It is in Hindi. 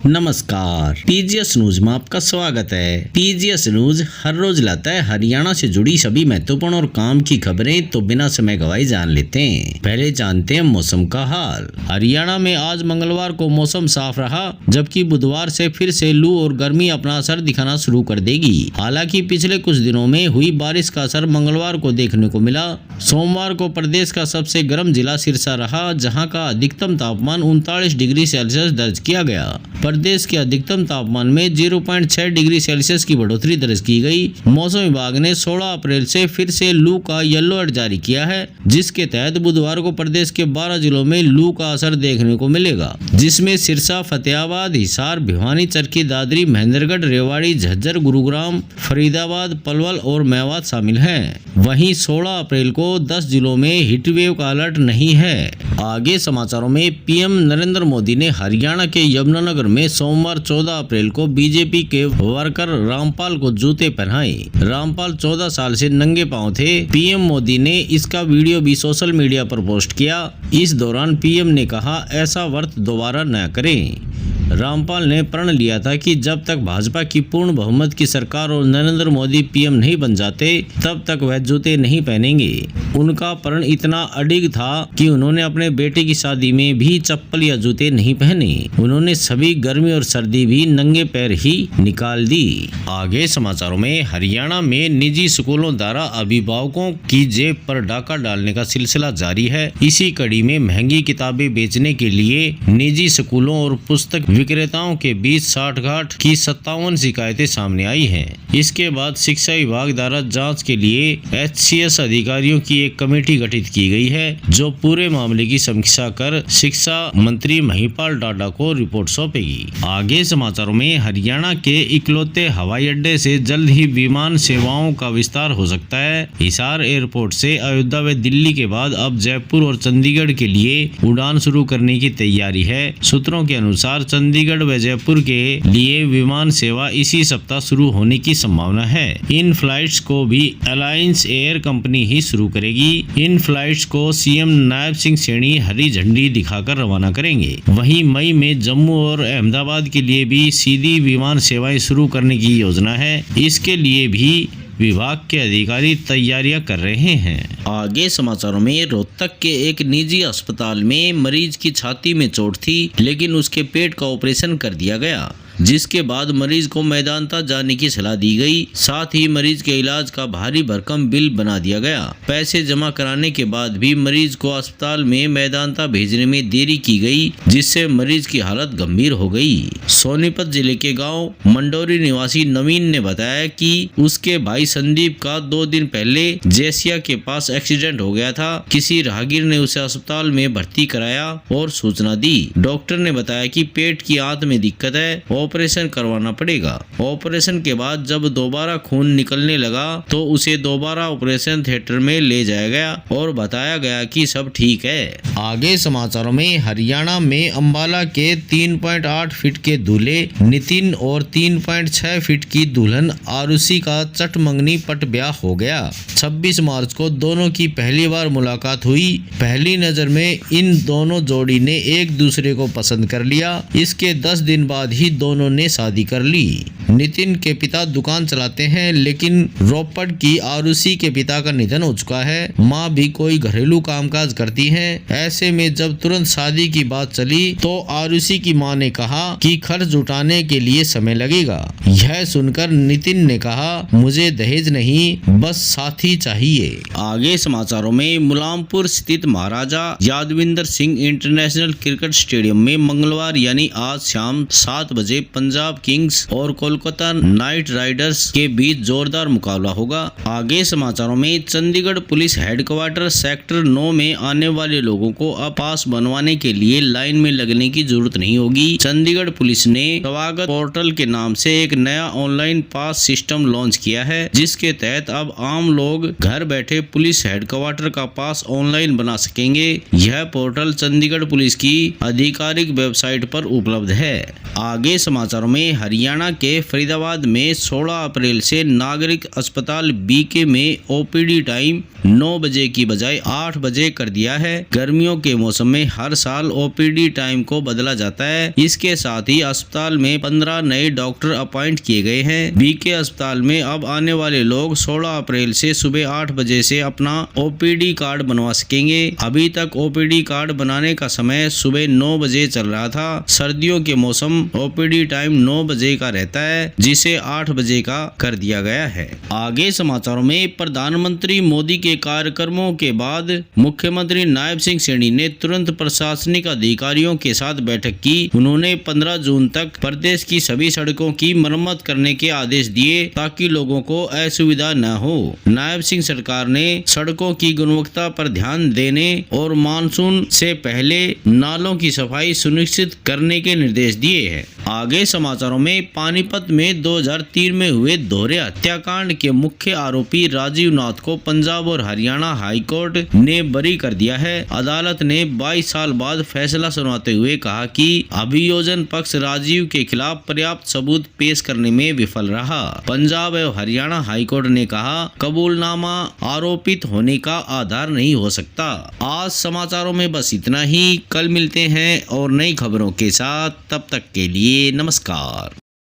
नमस्कार, पीजीएस न्यूज में आपका स्वागत है। पीजीएस न्यूज हर रोज लाता है हरियाणा से जुड़ी सभी महत्वपूर्ण और काम की खबरें, तो बिना समय गवाए जान लेते हैं। पहले जानते हैं मौसम का हाल। हरियाणा में आज मंगलवार को मौसम साफ रहा, जबकि बुधवार से फिर से लू और गर्मी अपना असर दिखाना शुरू कर देगी। हालांकि पिछले कुछ दिनों में हुई बारिश का असर मंगलवार को देखने को मिला। सोमवार को प्रदेश का सबसे गर्म जिला सिरसा रहा, जहाँ का अधिकतम तापमान 39 डिग्री सेल्सियस दर्ज किया गया। प्रदेश के अधिकतम तापमान में 0.6 डिग्री सेल्सियस की बढ़ोतरी दर्ज की गई। मौसम विभाग ने 16 अप्रैल से फिर से लू का येलो अलर्ट जारी किया है, जिसके तहत बुधवार को प्रदेश के 12 जिलों में लू का असर देखने को मिलेगा, जिसमें सिरसा, फतेहाबाद, हिसार, भिवानी, चरखी दादरी, महेंद्रगढ़, रेवाड़ी, झज्जर, गुरुग्राम, फरीदाबाद, पलवल और मेवात शामिल हैं। वहीं 16 अप्रैल को 10 जिलों में हीटवेव का अलर्ट नहीं है। आगे समाचारों में पीएम नरेंद्र मोदी ने हरियाणा के यमुनानगर में सोमवार 14 अप्रैल को बीजेपी के वर्कर रामपाल को जूते पहनाए। रामपाल 14 साल से नंगे पांव थे। पीएम मोदी ने इसका वीडियो भी सोशल मीडिया पर पोस्ट किया। इस दौरान पीएम ने कहा, ऐसा व्रत दोबारा न करें। रामपाल ने प्रण लिया था कि जब तक भाजपा की पूर्ण बहुमत की सरकार और नरेंद्र मोदी पीएम नहीं बन जाते, तब तक वह जूते नहीं पहनेंगे। उनका प्रण इतना अडिग था कि उन्होंने अपने बेटे की शादी में भी चप्पल या जूते नहीं पहने। उन्होंने सभी गर्मी और सर्दी भी नंगे पैर ही निकाल दी। आगे समाचारों में हरियाणा में निजी स्कूलों द्वारा अभिभावकों की जेब पर डाका डालने का सिलसिला जारी है। इसी कड़ी में महंगी किताबें बेचने के लिए निजी स्कूलों और पुस्तक विक्रेताओं के बीच साठगांठ की 57 शिकायतें सामने आई हैं। इसके बाद शिक्षा विभाग द्वारा जांच के लिए HCS अधिकारियों की एक कमेटी गठित की गई है, जो पूरे मामले की समीक्षा कर शिक्षा मंत्री महिपाल डाडा को रिपोर्ट सौंपेगी। आगे समाचारों में हरियाणा के इकलौते हवाई अड्डे से जल्द ही विमान सेवाओं का विस्तार हो सकता है। हिसार एयरपोर्ट से अयोध्या व दिल्ली के बाद अब जयपुर और चंडीगढ़ के लिए उड़ान शुरू करने की तैयारी है। सूत्रों के अनुसार चंडीगढ़ व जयपुर के लिए विमान सेवा इसी सप्ताह शुरू होने की संभावना है। इन फ्लाइट्स को भी अलायंस एयर कंपनी ही शुरू करेगी। इन फ्लाइट्स को सीएम नायब सिंह सैनी हरी झंडी दिखाकर रवाना करेंगे। वहीं मई में जम्मू और अहमदाबाद के लिए भी सीधी विमान सेवाएं शुरू करने की योजना है। इसके लिए भी विभाग के अधिकारी तैयारियां कर रहे हैं। आगे समाचारों में रोहतक के एक निजी अस्पताल में मरीज की छाती में चोट थी, लेकिन उसके पेट का ऑपरेशन कर दिया गया, जिसके बाद मरीज को मैदानता जाने की सलाह दी गई। साथ ही मरीज के इलाज का भारी भरकम बिल बना दिया गया। पैसे जमा कराने के बाद भी मरीज को अस्पताल में मैदानता भेजने में देरी की गई, जिससे मरीज की हालत गंभीर हो गई। सोनीपत जिले के गांव मंडोरी निवासी नवीन ने बताया कि उसके भाई संदीप का 2 दिन पहले जैसिया के पास एक्सीडेंट हो गया था। किसी राहगीर ने उसे अस्पताल में भर्ती कराया और सूचना दी। डॉक्टर ने बताया कि पेट की आंत में दिक्कत है, ऑपरेशन करवाना पड़ेगा। ऑपरेशन के बाद जब दोबारा खून निकलने लगा तो उसे दोबारा ऑपरेशन थिएटर में ले जाया गया और बताया गया कि सब ठीक है। आगे समाचारों में हरियाणा में अंबाला के 3.8 फीट के दूल्हे नितिन और 3.6 फीट की दुल्हन आरुषि का चटमंगनी पट ब्याह हो गया। 26 मार्च को दोनों की पहली बार मुलाकात हुई। पहली नजर में इन दोनों जोड़ी ने एक दूसरे को पसंद कर लिया। इसके 10 दिन बाद ही दोनों ने शादी कर ली। नितिन के पिता दुकान चलाते हैं, लेकिन रोपड़ की आरुषि के पिता का निधन हो चुका है। माँ भी कोई घरेलू कामकाज करती हैं। ऐसे में जब तुरंत शादी की बात चली तो आरुषि की माँ ने कहा कि खर्च जुटाने के लिए समय लगेगा। यह सुनकर नितिन ने कहा, मुझे दहेज नहीं, बस साथी चाहिए। आगे समाचारों में मुलामपुर स्थित Maharaja Yadavindra Singh international cricket stadium में मंगलवार यानी आज शाम 7 बजे पंजाब किंग्स और कोलकाता नाइट राइडर्स के बीच जोरदार मुकाबला होगा। आगे समाचारों में चंडीगढ़ पुलिस हेडक्वार्टर सेक्टर 9 में आने वाले लोगों को अब पास बनवाने के लिए लाइन में लगने की जरूरत नहीं होगी। चंडीगढ़ पुलिस ने स्वागत पोर्टल के नाम से एक नया ऑनलाइन पास सिस्टम लॉन्च किया है, जिसके तहत अब आम लोग घर बैठे पुलिस हेडक्वार्टर का पास ऑनलाइन बना सकेंगे। यह पोर्टल चंडीगढ़ पुलिस की आधिकारिक वेबसाइट पर उपलब्ध है। आगे समाचारों में हरियाणा के फरीदाबाद में 16 अप्रैल से नागरिक अस्पताल बीके में ओपीडी टाइम 9 बजे की बजाय 8 बजे कर दिया है। गर्मियों के मौसम में हर साल ओपीडी टाइम को बदला जाता है। इसके साथ ही अस्पताल में 15 नए डॉक्टर अपॉइंट किए गए हैं। बीके अस्पताल में अब आने वाले लोग 16 अप्रैल से सुबह 8 बजे से अपना ओपीडी कार्ड बनवा सकेंगे। अभी तक ओपीडी कार्ड बनाने का समय सुबह 9 बजे चल रहा था। सर्दियों के मौसम ओपीडी टाइम 9 बजे का रहता है, जिसे 8 बजे का कर दिया गया है। आगे समाचारों में प्रधानमंत्री मोदी के कार्यक्रमों के बाद मुख्यमंत्री नायब सिंह सैनी ने तुरंत प्रशासनिक अधिकारियों के साथ बैठक की। उन्होंने 15 जून तक प्रदेश की सभी सड़कों की मरम्मत करने के आदेश दिए ताकि लोगों को असुविधा न हो। नायब सिंह सरकार ने सड़कों की गुणवत्ता पर ध्यान देने और मानसून से पहले नालों की सफाई सुनिश्चित करने के निर्देश दिए हैं। आगे समाचारों में पानीपत में 2003 में हुए दोहरे हत्याकांड के मुख्य आरोपी राजीव नाथ को पंजाब और हरियाणा हाईकोर्ट ने बरी कर दिया है। अदालत ने 22 साल बाद फैसला सुनाते हुए कहा कि अभियोजन पक्ष राजीव के खिलाफ पर्याप्त सबूत पेश करने में विफल रहा। पंजाब और हरियाणा हाईकोर्ट ने कहा कबूलनामा आरोपित होने का आधार नहीं हो सकता। आज समाचारों में बस इतना ही। कल मिलते हैं और नई खबरों के साथ। तब तक के लिए नमस्कार।